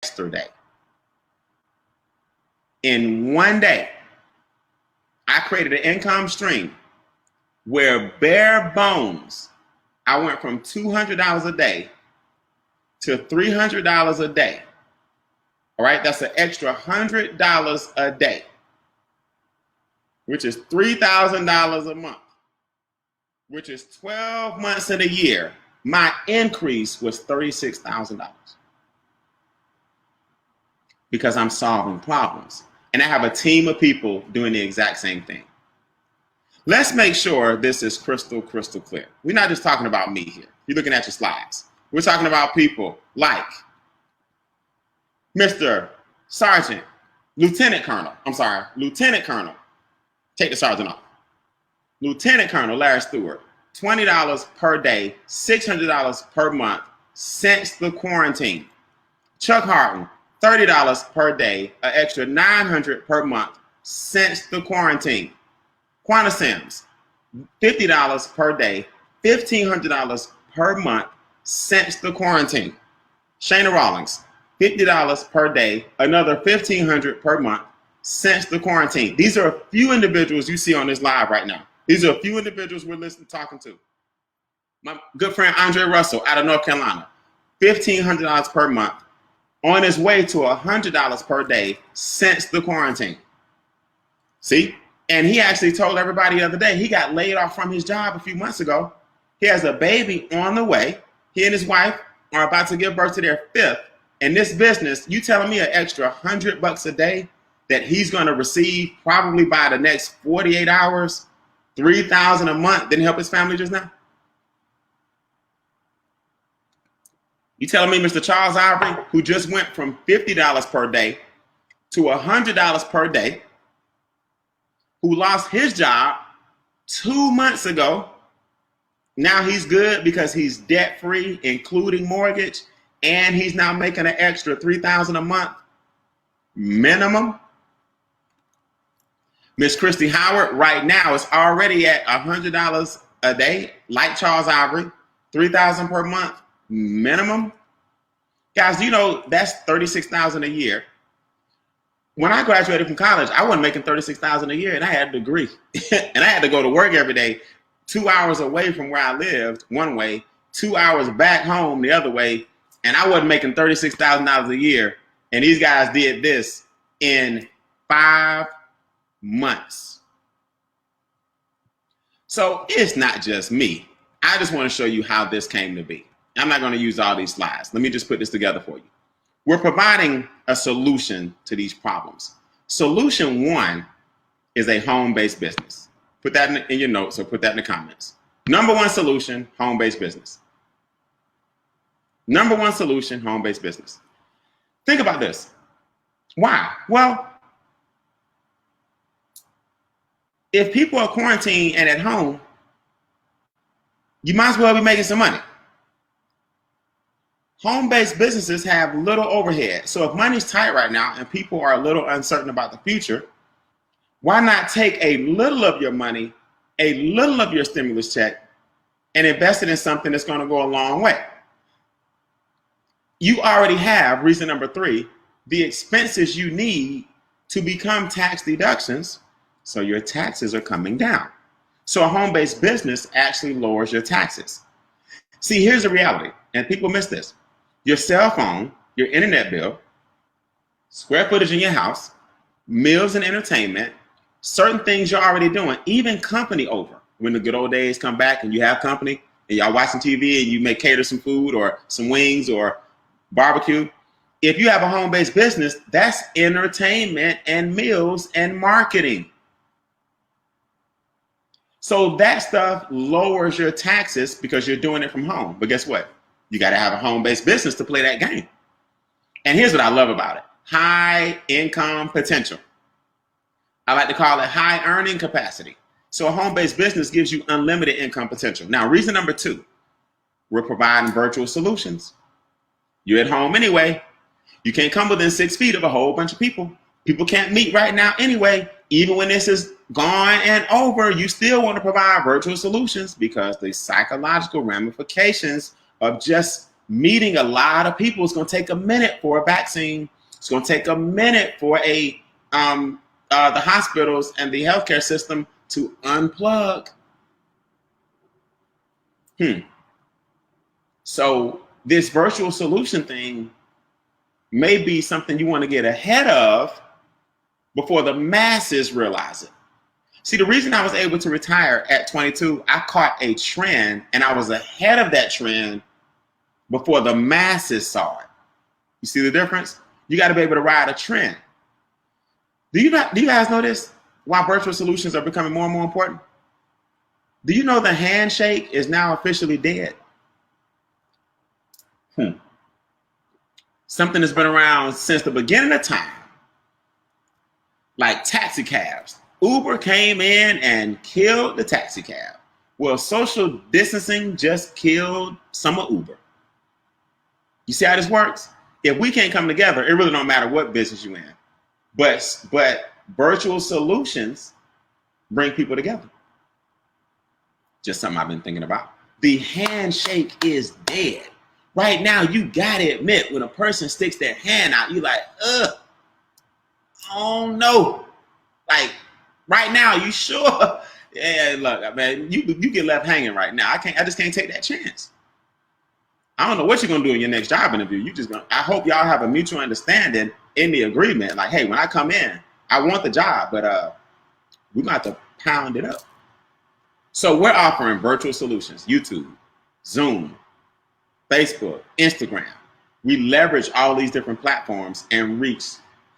yesterday. In one day, I created an income stream where bare bones, I went from $200 a day to $300 a day. All right, that's an extra $100 a day, which is $3,000 a month, which is 12 months of the year. My increase was $36,000 because I'm solving problems. And I have a team of people doing the exact same thing. Let's make sure this is crystal clear. We're not just talking about me here. You're looking at your slides. We're talking about people like Mr. Sergeant, Lieutenant Colonel. Take the sergeant off. Lieutenant Colonel Larry Stewart, $20 per day, $600 per month since the quarantine. Chuck Harton, $30 per day, an extra $900 per month since the quarantine. Quanta Sims, $50 per day, $1,500 per month since the quarantine. Shayna Rawlings, $50 per day, another $1,500 per month since the quarantine. These are a few individuals you see on this live right now. These are a few individuals we're listening, talking to. My good friend Andre Russell out of North Carolina, $1,500 per month, on his way to $100 per day since the quarantine. See? And he actually told everybody the other day he got laid off from his job a few months ago. He has a baby on the way. He and his wife are about to give birth to their fifth. And this business, you telling me an extra $100 a day that he's going to receive probably by the next 48 hours, $3,000 a month, didn't help his family just now? You telling me Mr. Charles Ivory, who just went from $50 per day to $100 per day, who lost his job 2 months ago, now he's good because he's debt-free, including mortgage, and he's now making an extra $3,000 a month minimum. Miss Christy Howard right now is already at $100 a day, like Charles Ivory, $3,000 per month minimum. Guys, do you know that's $36,000 a year? When I graduated from college, I wasn't making $36,000 a year, and I had a degree, and I had to go to work every day, 2 hours away from where I lived one way, 2 hours back home the other way, and I wasn't making $36,000 a year. And these guys did this in 5 months. So it's not just me. I just want to show you how this came to be. I'm not going to use all these slides. Let me just put this together for you. We're providing a solution to these problems. Solution one is a home-based business. Put that in your notes or put that in the comments. Number one solution, home-based business. Number one solution, home-based business. Think about this. Why? Well, if people are quarantined and at home, you might as well be making some money. Home-based businesses have little overhead. So if money's tight right now and people are a little uncertain about the future, why not take a little of your money, a little of your stimulus check, and invest it in something that's going to go a long way? You already have, reason number three, the expenses you need to become tax deductions, so your taxes are coming down. So a home-based business actually lowers your taxes. See, here's the reality, and people miss this. Your cell phone, your internet bill, square footage in your house, meals and entertainment, certain things you're already doing, even company over. When the good old days come back and you have company and y'all watching TV and you may cater some food or some wings or barbecue. If you have a home-based business, that's entertainment and meals and marketing. So that stuff lowers your taxes because you're doing it from home. But guess what? You got to have a home-based business to play that game. And here's what I love about it. High income potential. I like to call it high earning capacity. So a home-based business gives you unlimited income potential. Now, reason number two, we're providing virtual solutions. You're at home anyway. You can't come within 6 feet of a whole bunch of people. People can't meet right now anyway. Even when this is gone and over, you still want to provide virtual solutions because the psychological ramifications of just meeting a lot of people is going to take a minute for a vaccine. It's going to take a minute for the hospitals and the healthcare system to unplug. So this virtual solution thing may be something you want to get ahead of before the masses realize it. See, the reason I was able to retire at 22, I caught a trend and I was ahead of that trend before the masses saw it. You see the difference? You got to be able to ride a trend. Do you guys know this? Why virtual solutions are becoming more and more important? Do you know the handshake is now officially dead? Something that's been around since the beginning of time, like taxi cabs. Uber came in and killed the taxi cab. Well, social distancing just killed some of Uber. You see how this works? If we can't come together, it really don't matter what business you're in. But virtual solutions bring people together. Just something I've been thinking about. The handshake is dead. Right now, you gotta admit, when a person sticks their hand out, you're like, oh no. Like, right now, you sure? Yeah, look, man, you get left hanging right now. I just can't take that chance. I don't know what you're gonna do in your next job interview. I hope y'all have a mutual understanding in the agreement. Like, hey, when I come in, I want the job, but we're gonna have to pound it up. So we're offering virtual solutions, YouTube, Zoom, Facebook, Instagram. We leverage all these different platforms and reach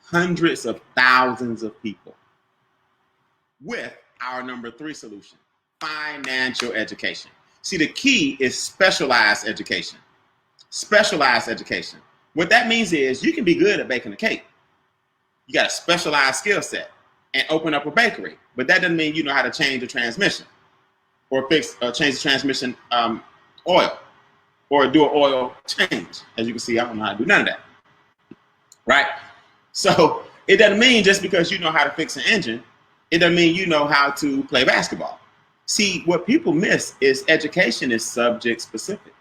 hundreds of thousands of people with our number 3 solution, financial education. See, the key is specialized education. Specialized education. What that means is you can be good at baking a cake. You got a specialized skill set and open up a bakery, but that doesn't mean you know how to change the transmission or change the transmission oil or do an oil change. As you can see, I don't know how to do none of that, right? So it doesn't mean just because you know how to fix an engine, it doesn't mean you know how to play basketball. See, what people miss is education is subject specific.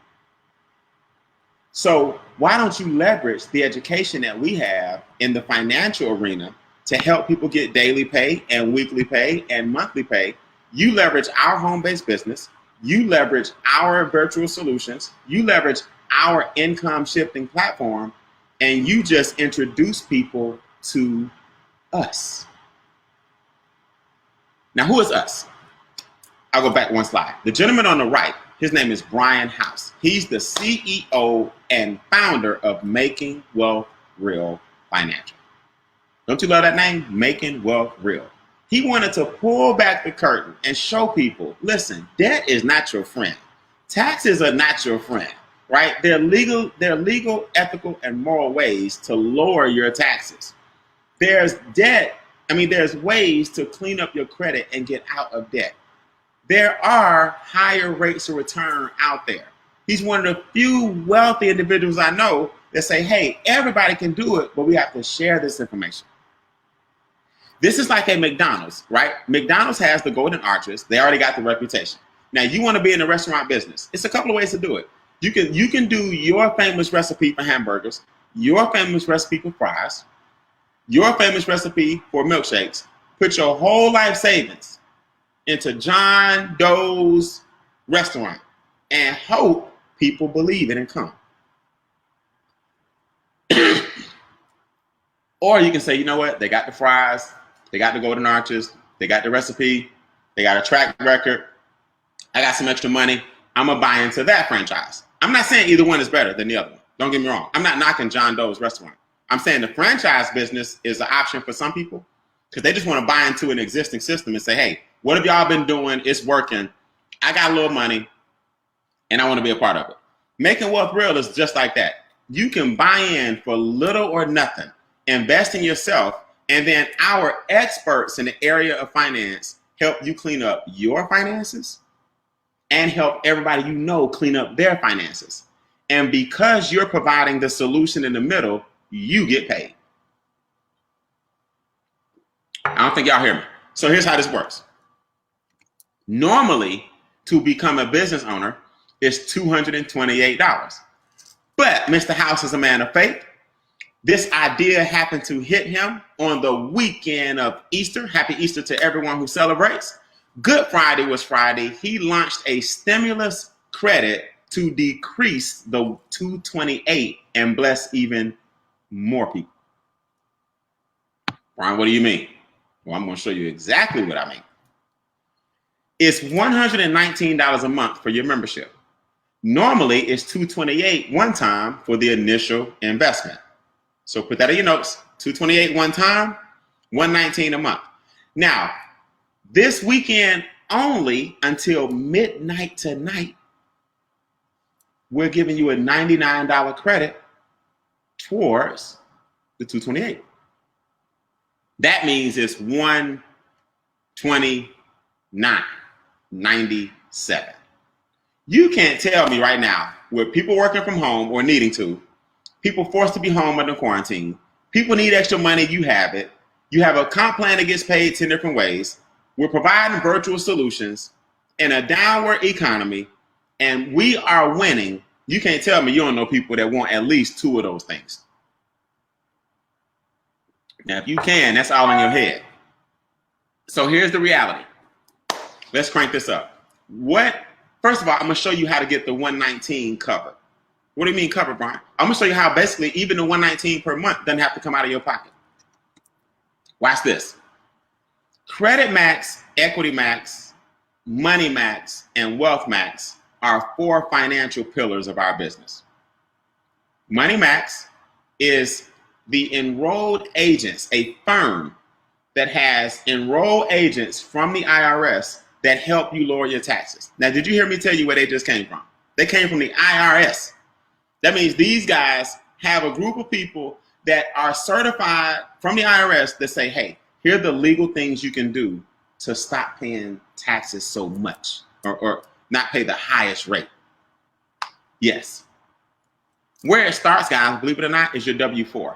So why don't you leverage the education that we have in the financial arena to help people get daily pay and weekly pay and monthly pay? You leverage our home-based business, you leverage our virtual solutions, you leverage our income shifting platform, and you just introduce people to us. Now, who is us? I'll go back one slide. The gentleman on the right, his name is Brian House. He's the CEO and founder of Making Wealth Real Financial. Don't you love that name? Making Wealth Real. He wanted to pull back the curtain and show people, listen, debt is not your friend. Taxes are not your friend, right? They're legal, ethical, and moral ways to lower your taxes. There's ways to clean up your credit and get out of debt. There are higher rates of return out there. He's one of the few wealthy individuals I know that say, hey, everybody can do it, but we have to share this information. This is like a McDonald's, right? McDonald's has the golden arches. They already got the reputation. Now, you want to be in the restaurant business. It's a couple of ways to do it. You can do your famous recipe for hamburgers, your famous recipe for fries, your famous recipe for milkshakes. Put your whole life savings into John Doe's restaurant and hope people believe it and come. Or you can say, you know what? They got the fries. They got the golden arches. They got the recipe. They got a track record. I got some extra money. I'm going to buy into that franchise. I'm not saying either one is better than the other one. Don't get me wrong. I'm not knocking John Doe's restaurant. I'm saying the franchise business is an option for some people because they just want to buy into an existing system and say, hey, what have y'all been doing? It's working. I got a little money and I want to be a part of it. Making Wealth Real is just like that. You can buy in for little or nothing, invest in yourself, and then our experts in the area of finance help you clean up your finances and help everybody you know clean up their finances. And because you're providing the solution in the middle, you get paid. I don't think y'all hear me. So here's how this works. Normally, to become a business owner is $228. But Mr. House is a man of faith. This idea happened to hit him on the weekend of Easter. Happy Easter to everyone who celebrates. Good Friday was Friday. He launched a stimulus credit to decrease the 228 and bless even more people. Brian, what do you mean? Well, I'm going to show you exactly what I mean. It's $119 a month for your membership. Normally, it's $228 one time for the initial investment. So put that in your notes. $228 one time, $119 a month. Now, this weekend only until midnight tonight, we're giving you a $99 credit towards the $228. That means it's $129.97. You can't tell me right now, with people working from home or needing to, people forced to be home under quarantine, people need extra money, you have it. You have a comp plan that gets paid 10 different ways. We're providing virtual solutions in a downward economy, and we are winning. You can't tell me you don't know people that want at least two of those things. Now, if you can, that's all in your head. So here's the reality. Let's crank this up. First of all, I'm going to show you how to get the 119 covered. What do you mean covered, Brian? I'm going to show you how basically even the 119 per month doesn't have to come out of your pocket. Watch this. Credit Max, Equity Max, Money Max, and Wealth Max are four financial pillars of our business. Money Max is the enrolled agents, a firm that has enrolled agents from the IRS that help you lower your taxes. Now, did you hear me tell you where they just came from? They came from the IRS. That means these guys have a group of people that are certified from the IRS that say, hey, here are the legal things you can do to stop paying taxes so much or not pay the highest rate. Yes. Where it starts, guys, believe it or not, is your W-4.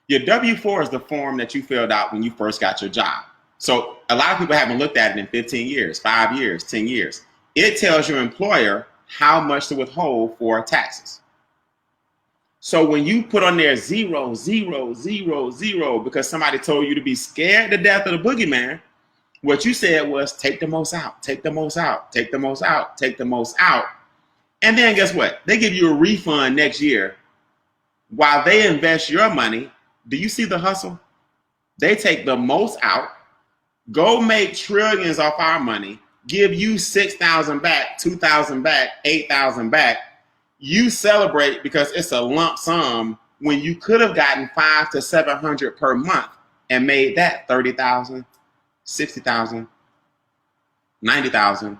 Your W-4 is the form that you filled out when you first got your job. So a lot of people haven't looked at it in 15 years, 5 years, 10 years. It tells your employer how much to withhold for taxes. So when you put on there 0, 0, 0, 0 because somebody told you to be scared to death of the boogeyman, what you said was take the most out, take the most out, take the most out, take the most out. And then guess what? They give you a refund next year while they invest your money. Do you see the hustle? They take the most out, go make trillions off our money, give you 6,000 back, 2,000 back, 8,000 back. You celebrate because it's a lump sum when you could have gotten 500 to 700 per month and made that 30,000, 60,000, 90,000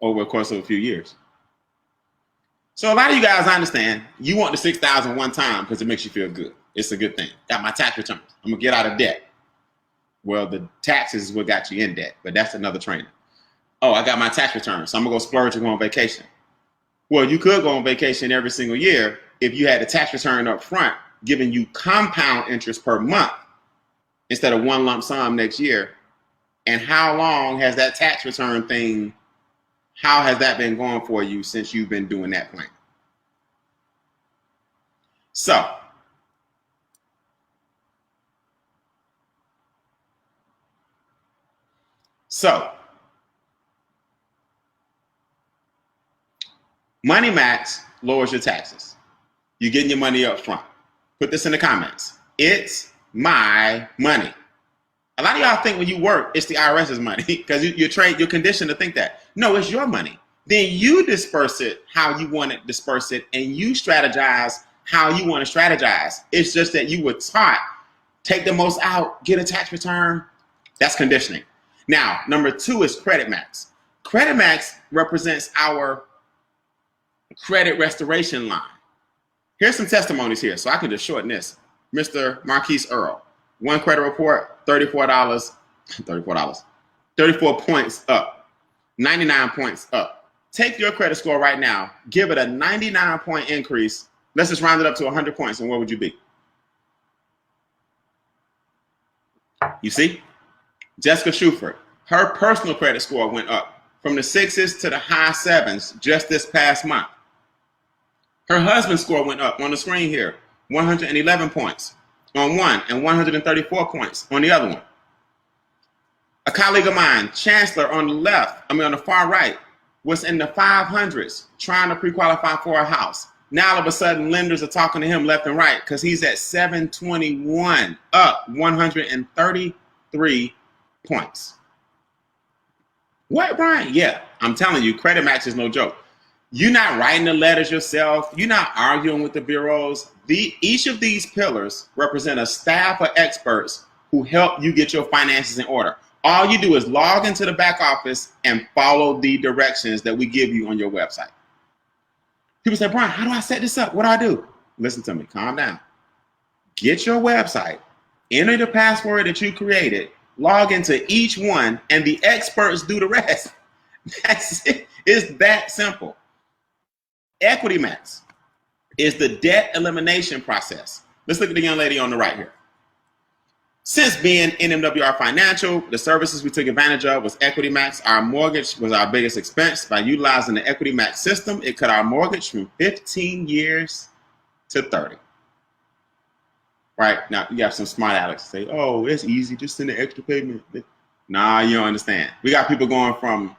over the course of a few years. So a lot of you guys, I understand, you want the 6,000 one time because it makes you feel good. It's a good thing. Got my tax returns. I'm going to get out of debt. Well, the taxes is what got you in debt, but that's another training. Oh, I got my tax returns, so I'm going to go splurge and go on vacation. Well, you could go on vacation every single year if you had a tax return up front, giving you compound interest per month instead of one lump sum next year. And how long has that tax return thing, how has that been going for you since you've been doing that plan? So Money Max lowers your taxes. You're getting your money up front. Put this in the comments. It's my money. A lot of y'all think when you work, it's the IRS's money because you're conditioned to think that. No, it's your money. Then you disperse it how you want to disperse it, and you strategize how you want to strategize. It's just that you were taught, take the most out, get a tax return. That's conditioning. Now, number 2 is Credit Max. Credit Max represents our credit restoration line. Here's some testimonies here, so I can just shorten this. Mr. Marquise Earl, one credit report, $34, 34 points up, 99 points up. Take your credit score right now, give it a 99-point increase. Let's just round it up to 100 points, and where would you be? You see? Jessica Shuford, her personal credit score went up from the 6s to the high 7s just this past month. Her husband's score went up on the screen here, 111 points on one and 134 points on the other one. A colleague of mine, Chancellor, on the far right, was in the 500s trying to pre-qualify for a house. Now all of a sudden, lenders are talking to him left and right because he's at 721, up 133 points. What, Brian? Yeah, I'm telling you, Credit Max is no joke. You're not writing the letters yourself. You're not arguing with the bureaus. Each of these pillars represent a staff of experts who help you get your finances in order. All you do is log into the back office and follow the directions that we give you on your website. People say, Brian, how do I set this up? What do I do? Listen to me, calm down. Get your website, enter the password that you created, log into each one, and the experts do the rest. That's it. It's that simple. Equity Max is the debt elimination process. Let's look at the young lady on the right here. Since being NMWR Financial, the services we took advantage of was Equity Max. Our mortgage was our biggest expense. By utilizing the Equity Max system, it cut our mortgage from 15 years to 30. Right? Now, you have some smart Alex say, oh, it's easy, just send an extra payment. Nah, you don't understand. We got people going from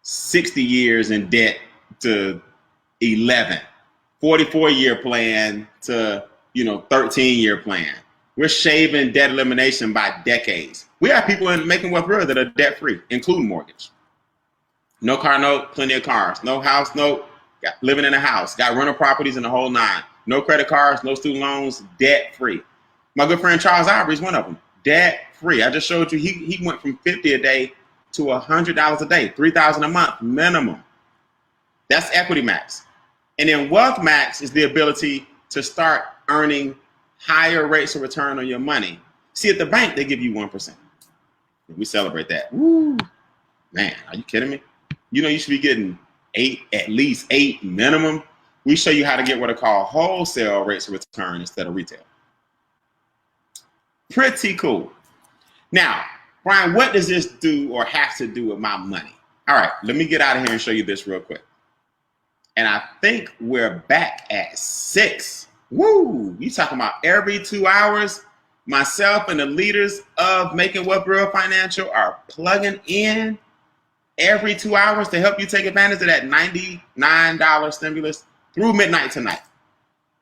60 years in debt to 11, 44-year plan to, 13-year plan. We're shaving debt elimination by decades. We have people in Making Wealth Real that are debt-free, including mortgage. No car note, plenty of cars. No house note, living in a house. Got rental properties in the whole nine. No credit cards, no student loans, debt-free. My good friend Charles Ivory is one of them, debt-free. I just showed you he went from $50 a day to $100 a day, $3,000 a month minimum. That's Equity Max. And then Wealth Max is the ability to start earning higher rates of return on your money. See, at the bank, they give you 1%. We celebrate that. Woo. Man, are you kidding me? You should be getting 8, at least 8 minimum. We show you how to get what are called wholesale rates of return instead of retail. Pretty cool. Now, Brian, what does this do or have to do with my money? All right, let me get out of here and show you this real quick. And I think we're back at 6. Woo! You talking about every 2 hours, myself and the leaders of Making Wealth Real Financial are plugging in every 2 hours to help you take advantage of that $99 stimulus through midnight tonight.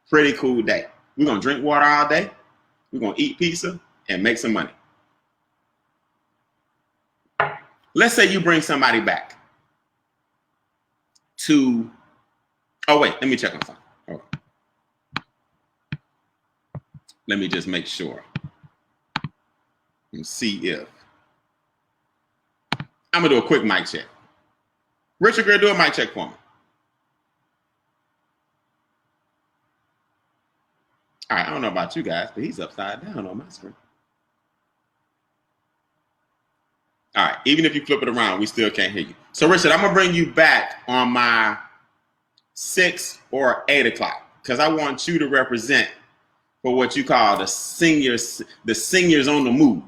Pretty cool day. We're going to drink water all day. We're going to eat pizza and make some money. Let's say you bring somebody back to, oh wait, let me check on something. Hold on. Let me just make sure and see if, I'm gonna do a quick mic check. Richard Greer, do a mic check for me. All right, I don't know about you guys, but he's upside down on my screen. All right, even if you flip it around, we still can't hear you. So Richard, I'm gonna bring you back on my 6 or 8 o'clock because I want you to represent for what you call the seniors on the move.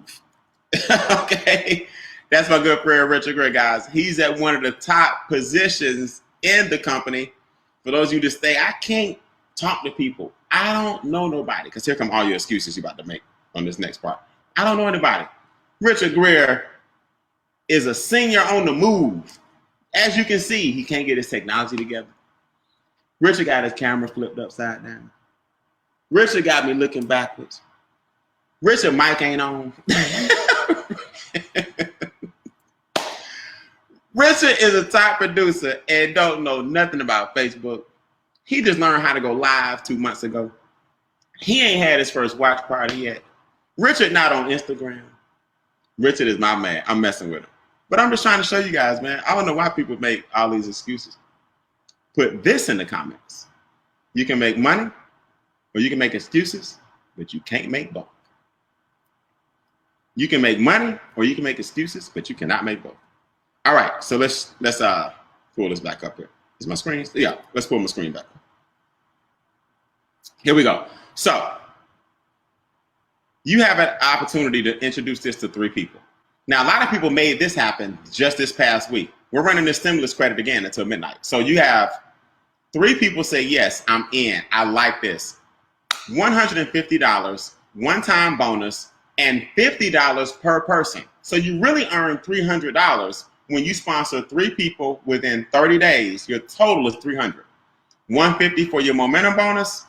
Okay, that's my good friend Richard Greer, guys. He's at one of the top positions in the company. For those of you to stay, I can't talk to people. I don't know nobody, because here come all your excuses you're about to make on this next part. I don't know anybody. Richard Greer is a senior on the move. As you can see, he can't get his technology together. Richard got his camera flipped upside down. Richard got me looking backwards. Richard mic ain't on. Richard is a top producer and don't know nothing about Facebook. He just learned how to go live 2 months ago. He ain't had his first watch party yet. Richard not on Instagram. Richard is my man. I'm messing with him. But I'm just trying to show you guys, man. I don't know why people make all these excuses. Put this in the comments. You can make money or you can make excuses, but you can't make both. You can make money or you can make excuses, but you cannot make both. All right, so let's pull this back up here. Is my screen? Yeah, let's pull my screen back. Here we go. So you have an opportunity to introduce this to 3 people. Now, a lot of people made this happen just this past week. We're running this stimulus credit again until midnight. So you have 3 people say, yes, I'm in. I like this. $150 one-time bonus and $50 per person. So you really earn $300 when you sponsor 3 people within 30 days. Your total is $300. $150 for your momentum bonus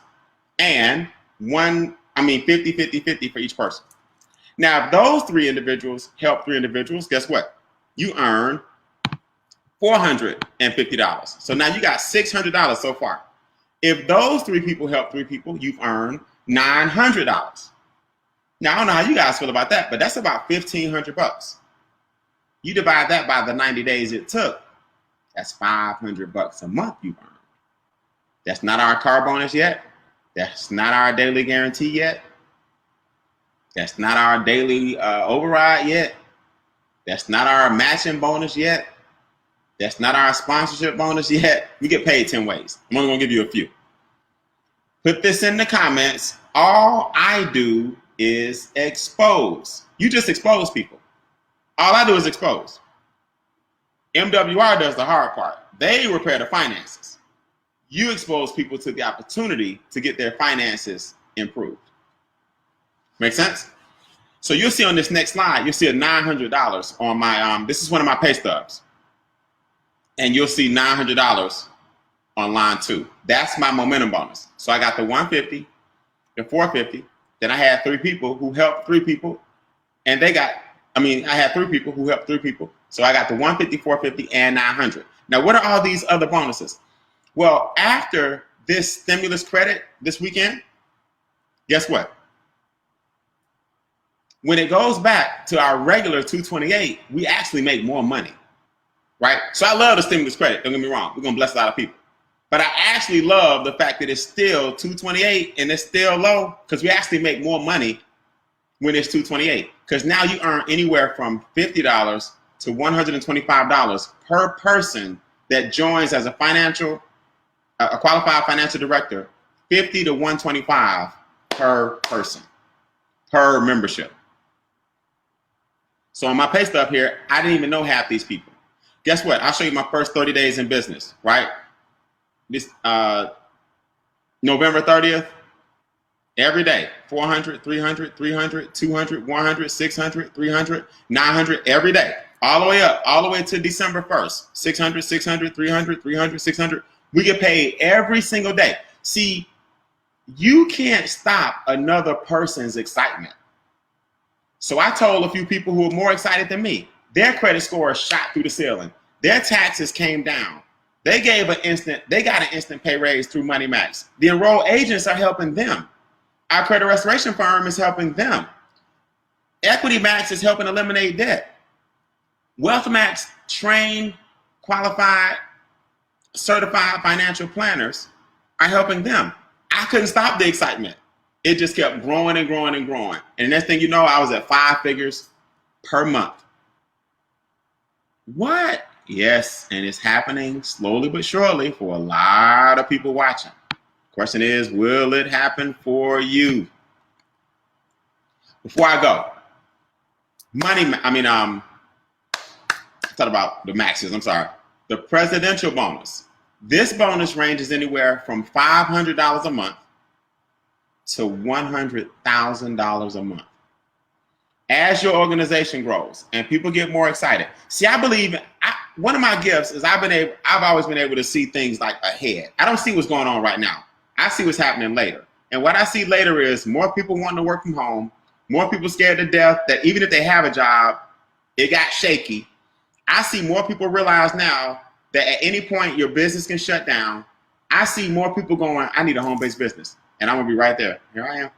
and 50 for each person. Now, if those 3 individuals help 3 individuals, guess what? You earn $450. So now you got $600 so far. If those 3 people help 3 people, you've earned $900. Now, I don't know how you guys feel about that, but that's about $1,500. You divide that by the 90 days it took, that's $500 a month you've earned. That's not our car bonus yet. That's not our daily guarantee yet. That's not our daily override yet. That's not our matching bonus yet. That's not our sponsorship bonus yet. We get paid 10 ways. I'm only going to give you a few. Put this in the comments. All I do is expose. You just expose people. All I do is expose. MWR does the hard part. They repair the finances. You expose people to the opportunity to get their finances improved. Make sense? So you'll see on this next slide, you'll see a $900 on my, this is one of my pay stubs. And you'll see $900 on line 2. That's my momentum bonus. So I got the 150, the 450. Then I had 3 people who helped 3 people. And they got, I had 3 people who helped 3 people. So I got the 150, 450, and 900. Now, what are all these other bonuses? Well, after this stimulus credit this weekend, guess what? When it goes back to our regular 228, we actually make more money, right? So I love the stimulus credit. Don't get me wrong. We're going to bless a lot of people. But I actually love the fact that it's still 228 and it's still low because we actually make more money when it's 228. Because now you earn anywhere from $50 to $125 per person that joins as a qualified financial director, 50 to 125 per person, per membership. So on my pay stub here, I didn't even know half these people. Guess what? I'll show you my first 30 days in business, right? This November 30th, every day, 400, 300, 300, 200, 100, 600, 300, 900, every day, all the way up, all the way to December 1st, 600, 600, 300, 300, 600. We get paid every single day. See, you can't stop another person's excitement. So I told a few people who were more excited than me, their credit score shot through the ceiling. Their taxes came down. They got an instant pay raise through Money Max. The enrolled agents are helping them. Our credit restoration firm is helping them. Equity Max is helping eliminate debt. Wealth Max trained, qualified, certified financial planners are helping them. I couldn't stop the excitement. It just kept growing and growing and growing. And next thing you know, I was at 5 figures per month. What? Yes, and it's happening slowly but surely for a lot of people watching. Question is, will it happen for you? Before I go, I thought about the maxes, I'm sorry. The presidential bonus. This bonus ranges anywhere from $500 a month to $100,000 a month. As your organization grows and people get more excited. See, I believe one of my gifts is I've always been able to see things like ahead. I don't see what's going on right now. I see what's happening later. And what I see later is more people wanting to work from home, more people scared to death that even if they have a job, it got shaky. I see more people realize now that at any point your business can shut down. I see more people going, I need a home-based business. And I'm going to be right there. Here I am.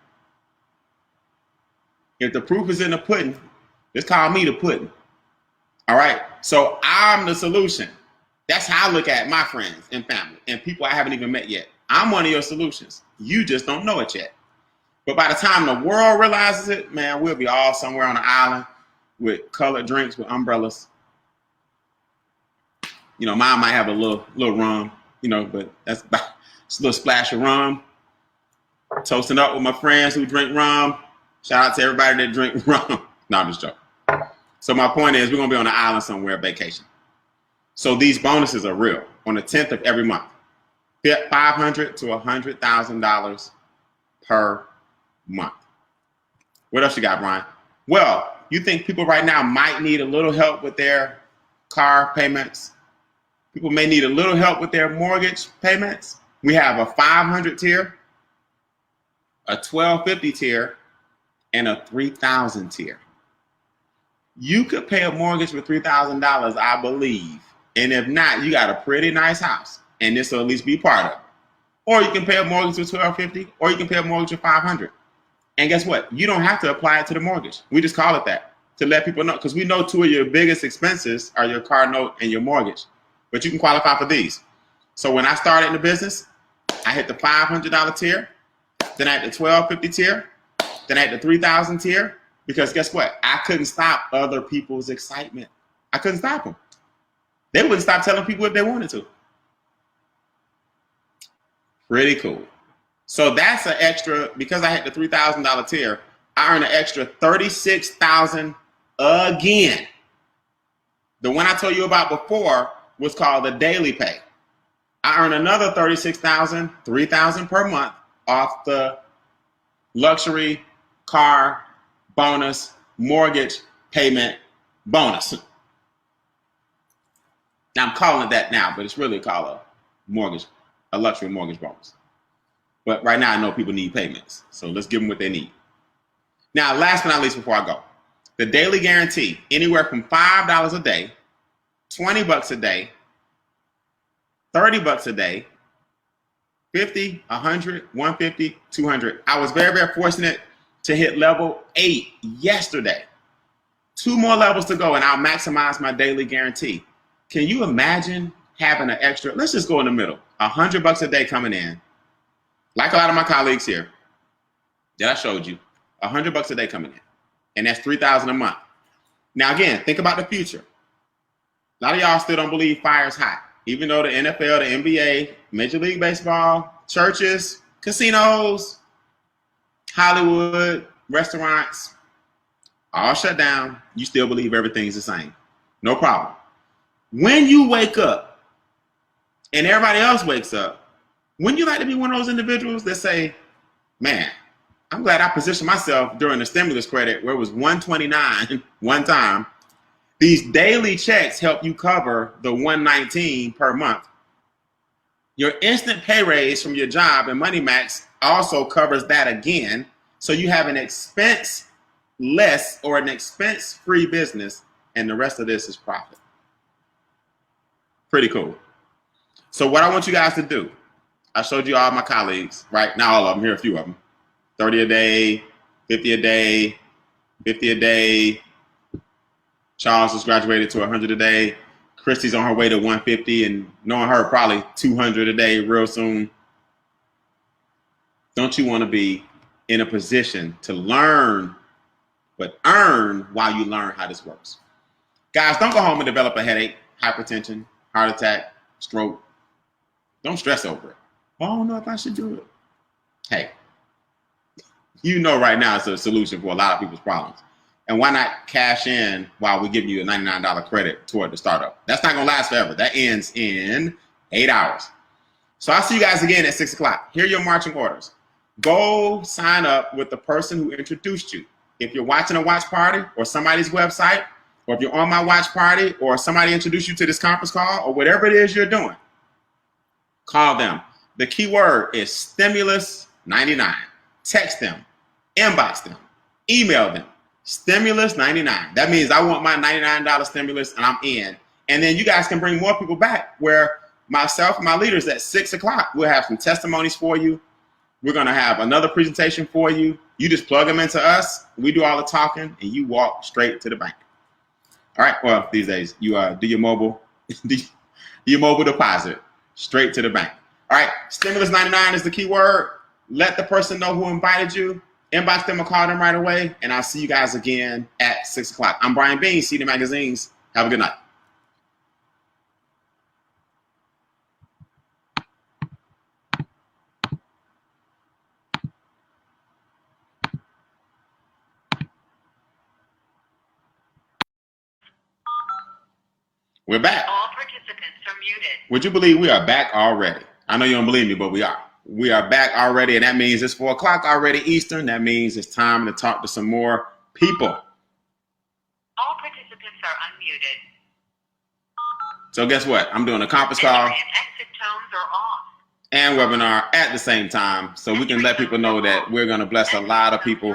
If the proof is in the pudding, just call me the pudding. All right. So I'm the solution. That's how I look at my friends and family and people I haven't even met yet. I'm one of your solutions. You just don't know it yet. But by the time the world realizes it, man, we'll be all somewhere on an island with colored drinks with umbrellas. You know, mine might have a little rum, you know, but that's just a little splash of rum. Toasting up with my friends who drink rum. Shout out to everybody that drink rum. No, I'm just joking. So my point is we're going to be on an island somewhere vacation. So these bonuses are real on the 10th of every month. $500 to $100,000 per month. What else you got, Brian? Well, you think people right now might need a little help with their car payments? People may need a little help with their mortgage payments. We have a 500 tier, a 1250 tier, and a 3,000 tier. You could pay a mortgage for $3,000, I believe. And if not, you got a pretty nice house, and this will at least be part of it. Or you can pay a mortgage for $1,250, or you can pay a mortgage for $500. And guess what? You don't have to apply it to the mortgage. We just call it that to let people know, because we know two of your biggest expenses are your car note and your mortgage. But you can qualify for these. So when I started in the business, I hit the $500 tier, then I had the $1,250 tier, then I had the 3,000 tier, because guess what? I couldn't stop other people's excitement. I couldn't stop them. They wouldn't stop telling people if they wanted to. Pretty cool. So that's an extra, because I had the $3,000 tier, I earned an extra $36,000 again. The one I told you about before was called the daily pay. I earn another $36,000, $3,000 per month off the luxury car bonus mortgage payment bonus. Now I'm calling it that now, but it's really called a luxury mortgage bonus. But right now I know people need payments, so let's give them what they need. Now, last but not least, before I go, the daily guarantee, anywhere from $5 a day, $20 a day, $30 a day, 50, 100, 150, 200. I was very, very fortunate to hit level 8 yesterday. 2 more levels to go and I'll maximize my daily guarantee. Can you imagine having an extra, let's just go in the middle, $100 a day coming in, like a lot of my colleagues here that I showed you, $100 a day coming in, and that's $3,000 a month. Now again, think about the future. A lot of y'all still don't believe fire's hot, even though the NFL, the NBA, Major League Baseball, churches, casinos, Hollywood, restaurants, all shut down. You still believe everything's the same. No problem. When you wake up and everybody else wakes up, wouldn't you like to be one of those individuals that say, man, I'm glad I positioned myself during the stimulus credit where it was $129 one time. These daily checks help you cover the $119 per month. Your instant pay raise from your job and Money Max also covers that again. So you have an expense less or an expense free business, and the rest of this is profit. Pretty cool. So what I want you guys to do, I showed you all my colleagues, right? Not all of them, here are a few of them. 30 a day, 50 a day, 50 a day. Charles has graduated to 100 a day. Christy's on her way to 150, and knowing her, probably 200 a day real soon. Don't you want to be in a position to learn, but earn while you learn how this works? Guys, don't go home and develop a headache, hypertension, heart attack, stroke. Don't stress over it. I don't know if I should do it. Hey, you know right now it's a solution for a lot of people's problems. And why not cash in while we give you a $99 credit toward the startup? That's not going to last forever. That ends in 8 hours. So I'll see you guys again at 6 o'clock. Here are your marching orders. Go sign up with the person who introduced you. If you're watching a watch party or somebody's website, or if you're on my watch party or somebody introduced you to this conference call or whatever it is you're doing, call them. The key word is stimulus 99. Text them, inbox them, email them. Stimulus 99. That means I want my $99 stimulus and I'm in. And then you guys can bring more people back, where myself and my leaders at 6 o'clock, we'll have some testimonies for you. We're going to have another presentation for you. You just plug them into us. We do all the talking and you walk straight to the bank. All right. Well, these days you do your mobile, your mobile deposit straight to the bank. All right. Stimulus 99 is the key word. Let the person know who invited you. Inbox them or call them right away, and I'll see you guys again at 6 o'clock. I'm Brian Bean, CD Magazines. Have a good night. We're back. All participants are muted. Would you believe we are back already? I know you don't believe me, but we are. We are back already, and that means it's 4 o'clock already Eastern. That means it's time to talk to some more people. All participants are unmuted. So guess what? I'm doing a conference call Entry and exit tones are off. and webinar at the same time, so we can let people know that we're going to bless a lot of people